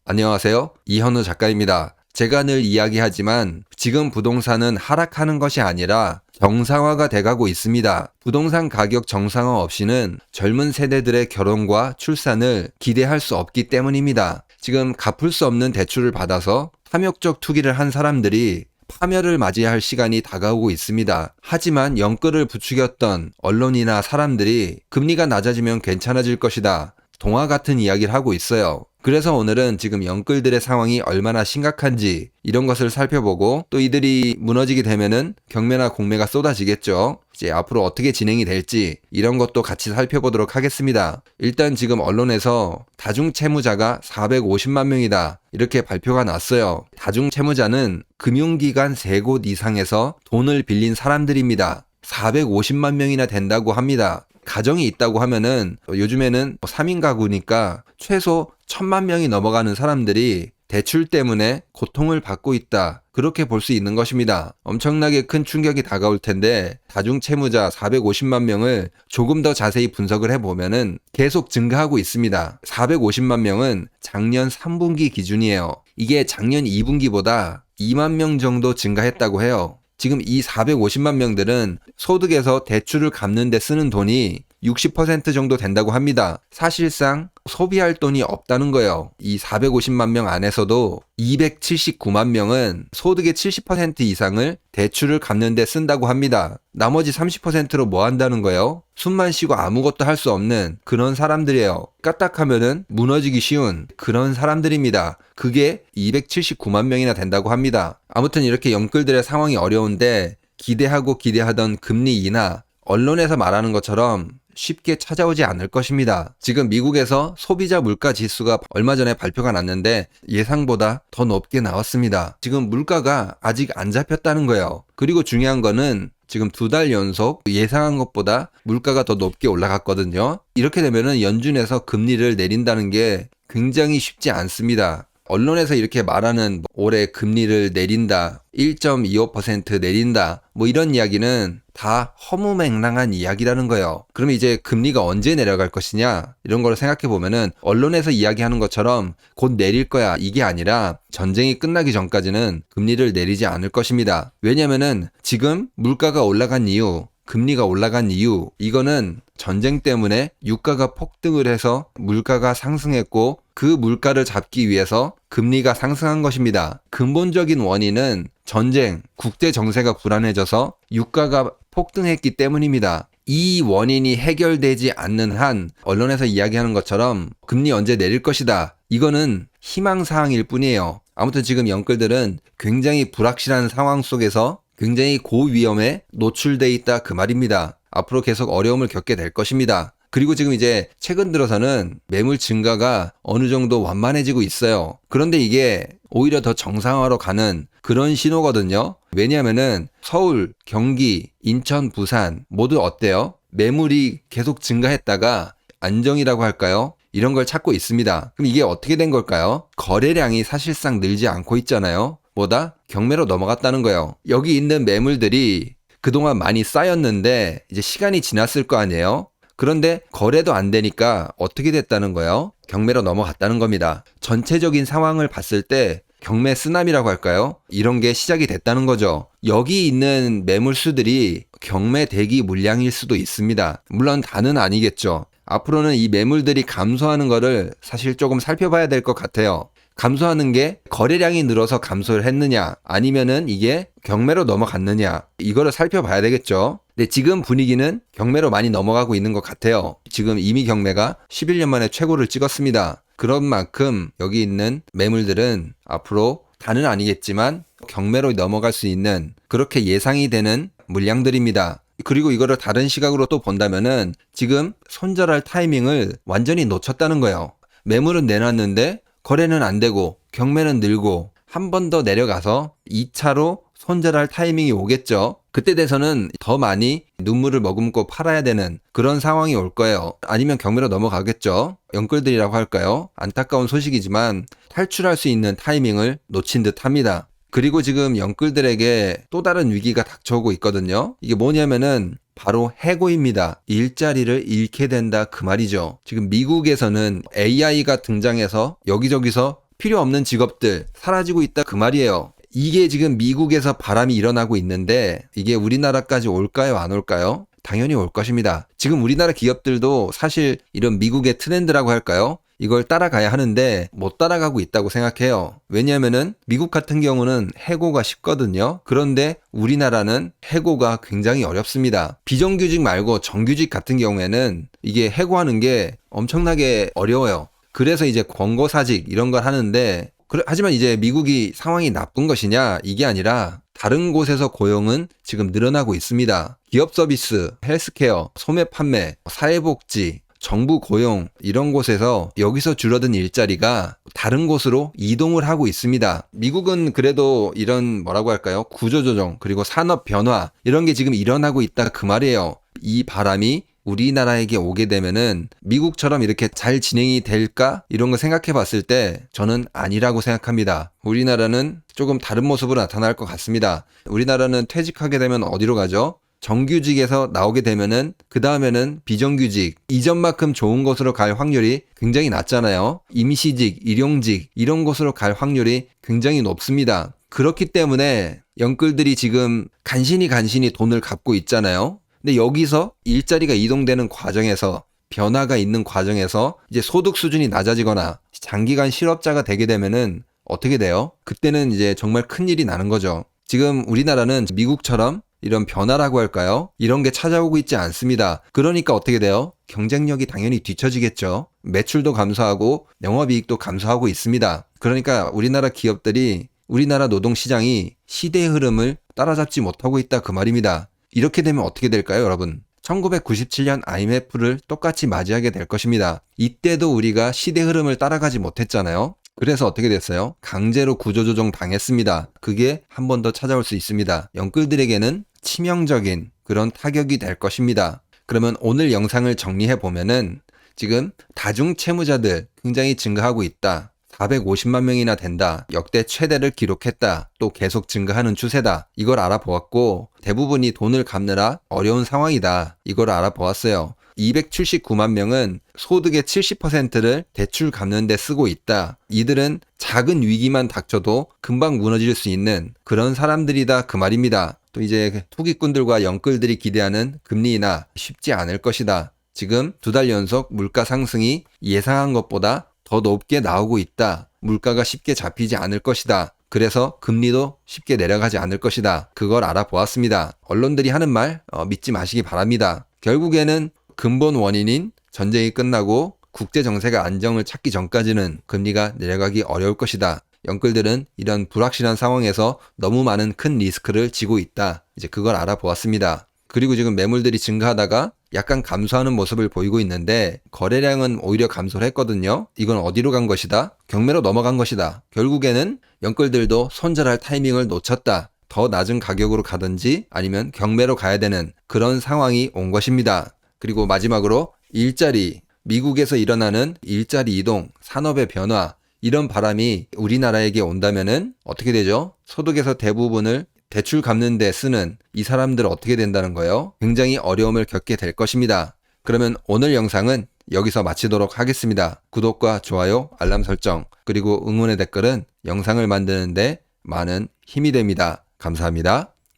안녕하세요. 이현우 작가입니다. 제가 늘 이야기하지만 지금 부동산은 하락하는 것이 아니라 정상화가 돼가고 있습니다. 부동산 가격 정상화 없이는 젊은 세대들의 결혼과 출산을 기대할 수 없기 때문입니다. 지금 갚을 수 없는 대출을 받아서 탐욕적 투기를 한 사람들이 파멸을 맞이할 시간이 다가오고 있습니다. 하지만 영끌을 부추겼던 언론이나 사람들이 금리가 낮아지면 괜찮아질 것이다. 동화 같은 이야기를 하고 있어요. 그래서 오늘은 지금 영끌들의 상황이 얼마나 심각한지 이런 것을 살펴보고 또 이들이 무너지게 되면은 경매나 공매가 쏟아지겠죠. 이제 앞으로 어떻게 진행이 될지 이런 것도 같이 살펴보도록 하겠습니다. 일단 지금 언론에서 다중채무자가 450만 명이다 이렇게 발표가 났어요. 다중채무자는 금융기관 3곳 이상에서 돈을 빌린 사람들입니다. 450만 명이나 된다고 합니다. 가정이 있다고 하면은 요즘에는 3인 가구니까 최소 1000만 명이 넘어가는 사람들이 대출 때문에 고통을 받고 있다. 그렇게 볼 수 있는 것입니다. 엄청나게 큰 충격이 다가올 텐데 다중채무자 450만 명을 조금 더 자세히 분석을 해보면은 계속 증가하고 있습니다. 450만 명은 작년 3분기 기준이에요. 이게 작년 2분기보다 2만 명 정도 증가했다고 해요. 지금 이 450만 명들은 소득에서 대출을 갚는 데 쓰는 돈이 60% 정도 된다고 합니다. 사실상 소비할 돈이 없다는 거예요. 이 450만 명 안에서도 279만 명은 소득의 70% 이상을 대출을 갚는 데 쓴다고 합니다. 나머지 30%로 뭐 한다는 거예요? 숨만 쉬고 아무것도 할 수 없는 그런 사람들이에요. 까딱하면은 무너지기 쉬운 그런 사람들입니다. 그게 279만 명이나 된다고 합니다. 아무튼 이렇게 영끌들의 상황이 어려운데 기대하던 금리 인하, 언론에서 말하는 것처럼 쉽게 찾아오지 않을 것입니다. 지금 미국에서 소비자 물가 지수가 얼마 전에 발표가 났는데 예상보다 더 높게 나왔습니다. 지금 물가가 아직 안 잡혔다는 거예요. 그리고 중요한 거는 지금 2달 연속 예상한 것보다 물가가 더 높게 올라갔거든요. 이렇게 되면은 연준에서 금리를 내린다는 게 굉장히 쉽지 않습니다. 언론에서 이렇게 말하는 올해 금리를 내린다, 1.25% 내린다, 이런 이야기는 다 허무맹랑한 이야기라는 거예요. 그러면 이제 금리가 언제 내려갈 것이냐? 이런 걸 생각해 보면은 언론에서 이야기하는 것처럼 곧 내릴 거야 이게 아니라 전쟁이 끝나기 전까지는 금리를 내리지 않을 것입니다. 왜냐면은 지금 물가가 올라간 이유, 금리가 올라간 이유, 이거는 전쟁 때문에 유가가 폭등을 해서 물가가 상승했고 그 물가를 잡기 위해서 금리가 상승한 것입니다. 근본적인 원인은 전쟁, 국제 정세가 불안해져서 유가가 폭등했기 때문입니다. 이 원인이 해결되지 않는 한 언론에서 이야기하는 것처럼 금리 언제 내릴 것이다. 이거는 희망사항일 뿐이에요. 아무튼 지금 영끌들은 굉장히 불확실한 상황 속에서 굉장히 고위험에 노출돼 있다 그 말입니다. 앞으로 계속 어려움을 겪게 될 것입니다. 그리고 지금 이제 최근 들어서는 매물 증가가 어느 정도 완만해지고 있어요. 그런데 이게 오히려 더 정상화로 가는 그런 신호거든요. 왜냐하면은 서울, 경기, 인천, 부산 모두 어때요? 매물이 계속 증가했다가 안정이라고 할까요? 이런 걸 찾고 있습니다. 그럼 이게 어떻게 된 걸까요? 거래량이 사실상 늘지 않고 있잖아요. 뭐다? 경매로 넘어갔다는 거예요. 여기 있는 매물들이 그동안 많이 쌓였는데 이제 시간이 지났을 거 아니에요? 그런데 거래도 안 되니까 어떻게 됐다는 거예요? 경매로 넘어갔다는 겁니다. 전체적인 상황을 봤을 때 경매 쓰나미라고 할까요? 이런 게 시작이 됐다는 거죠. 여기 있는 매물수들이 경매 대기 물량일 수도 있습니다. 물론 다는 아니겠죠. 앞으로는 이 매물들이 감소하는 거를 사실 조금 살펴봐야 될 것 같아요. 감소하는 게 거래량이 늘어서 감소를 했느냐 아니면은 이게 경매로 넘어갔느냐 이거를 살펴봐야 되겠죠. 근데 지금 분위기는 경매로 많이 넘어가고 있는 것 같아요. 지금 이미 경매가 11년 만에 최고를 찍었습니다. 그런 만큼 여기 있는 매물들은 앞으로 다는 아니겠지만 경매로 넘어갈 수 있는 그렇게 예상이 되는 물량들입니다. 그리고 이거를 다른 시각으로 또 본다면은 지금 손절할 타이밍을 완전히 놓쳤다는 거예요. 매물은 내놨는데 거래는 안 되고 경매는 늘고 한 번 더 내려가서 2차로 손절할 타이밍이 오겠죠. 그때 돼서는 더 많이 눈물을 머금고 팔아야 되는 그런 상황이 올 거예요. 아니면 경매로 넘어가겠죠. 영끌들이라고 할까요? 안타까운 소식이지만 탈출할 수 있는 타이밍을 놓친 듯 합니다. 그리고 지금 영끌들에게 또 다른 위기가 닥쳐오고 있거든요. 이게 뭐냐면은 바로 해고입니다. 일자리를 잃게 된다 그 말이죠. 지금 미국에서는 AI가 등장해서 여기저기서 필요 없는 직업들 사라지고 있다 그 말이에요. 이게 지금 미국에서 바람이 일어나고 있는데 이게 우리나라까지 올까요, 안 올까요? 당연히 올 것입니다. 지금 우리나라 기업들도 사실 이런 미국의 트렌드라고 할까요? 이걸 따라가야 하는데 못 따라가고 있다고 생각해요. 왜냐하면은 미국 같은 경우는 해고가 쉽거든요. 그런데 우리나라는 해고가 굉장히 어렵습니다. 비정규직 말고 정규직 같은 경우에는 이게 해고하는 게 엄청나게 어려워요. 그래서 이제 권고사직 이런 걸 하는데 하지만 이제 미국이 상황이 나쁜 것이냐 이게 아니라 다른 곳에서 고용은 지금 늘어나고 있습니다. 기업 서비스, 헬스케어, 소매 판매, 사회복지, 정부 고용 이런 곳에서 여기서 줄어든 일자리가 다른 곳으로 이동을 하고 있습니다. 미국은 그래도 이런 뭐라고 할까요? 구조조정 그리고 산업 변화 이런 게 지금 일어나고 있다 그 말이에요. 이 바람이 우리나라에게 오게 되면은 미국처럼 이렇게 잘 진행이 될까? 이런 거 생각해 봤을 때 저는 아니라고 생각합니다. 우리나라는 조금 다른 모습으로 나타날 것 같습니다. 우리나라는 퇴직하게 되면 어디로 가죠? 정규직에서 나오게 되면은 그 다음에는 비정규직 이전만큼 좋은 곳으로 갈 확률이 굉장히 낮잖아요. 임시직, 일용직 이런 곳으로 갈 확률이 굉장히 높습니다. 그렇기 때문에 영끌들이 지금 간신히 돈을 갚고 있잖아요. 근데 여기서 일자리가 이동되는 과정에서 변화가 있는 과정에서 이제 소득 수준이 낮아지거나 장기간 실업자가 되게 되면은 어떻게 돼요? 그때는 이제 정말 큰일이 나는 거죠. 지금 우리나라는 미국처럼 이런 변화라고 할까요? 이런 게 찾아오고 있지 않습니다. 그러니까 어떻게 돼요? 경쟁력이 당연히 뒤처지겠죠. 매출도 감소하고 영업이익도 감소하고 있습니다. 그러니까 우리나라 기업들이 우리나라 노동시장이 시대의 흐름을 따라잡지 못하고 있다 그 말입니다. 이렇게 되면 어떻게 될까요, 여러분? 1997년 IMF를 똑같이 맞이하게 될 것입니다. 이때도 우리가 시대 흐름을 따라가지 못했잖아요. 그래서 어떻게 됐어요? 강제로 구조조정 당했습니다. 그게 한 번 더 찾아올 수 있습니다. 영끌들에게는 치명적인 그런 타격이 될 것입니다. 그러면 오늘 영상을 정리해 보면은 지금 다중채무자들 굉장히 증가하고 있다. 450만 명이나 된다. 역대 최대를 기록했다. 또 계속 증가하는 추세다. 이걸 알아보았고 대부분이 돈을 갚느라 어려운 상황이다. 이걸 알아보았어요. 279만 명은 소득의 70%를 대출 갚는 데 쓰고 있다. 이들은 작은 위기만 닥쳐도 금방 무너질 수 있는 그런 사람들이다 그 말입니다. 또 이제 투기꾼들과 영끌들이 기대하는 금리 인하 쉽지 않을 것이다. 지금 2달 연속 물가 상승이 예상한 것보다 더 높게 나오고 있다. 물가가 쉽게 잡히지 않을 것이다. 그래서 금리도 쉽게 내려가지 않을 것이다. 그걸 알아보았습니다. 언론들이 하는 말 믿지 마시기 바랍니다. 결국에는 근본 원인인 전쟁이 끝나고 국제 정세가 안정을 찾기 전까지는 금리가 내려가기 어려울 것이다. 영끌들은 이런 불확실한 상황에서 너무 많은 큰 리스크를 지고 있다. 이제 그걸 알아보았습니다. 그리고 지금 매물들이 증가하다가 약간 감소하는 모습을 보이고 있는데 거래량은 오히려 감소를 했거든요. 이건 어디로 간 것이다? 경매로 넘어간 것이다. 결국에는 영끌들도 손절할 타이밍을 놓쳤다. 더 낮은 가격으로 가든지 아니면 경매로 가야 되는 그런 상황이 온 것입니다. 그리고 마지막으로 일자리, 미국에서 일어나는 일자리 이동, 산업의 변화 이런 바람이 우리나라에게 온다면은 어떻게 되죠? 소득에서 대부분을 대출 갚는 데 쓰는 이 사람들 어떻게 된다는 거예요? 굉장히 어려움을 겪게 될 것입니다. 그러면 오늘 영상은 여기서 마치도록 하겠습니다. 구독과 좋아요, 알람 설정, 그리고 응원의 댓글은 영상을 만드는데 많은 힘이 됩니다. 감사합니다.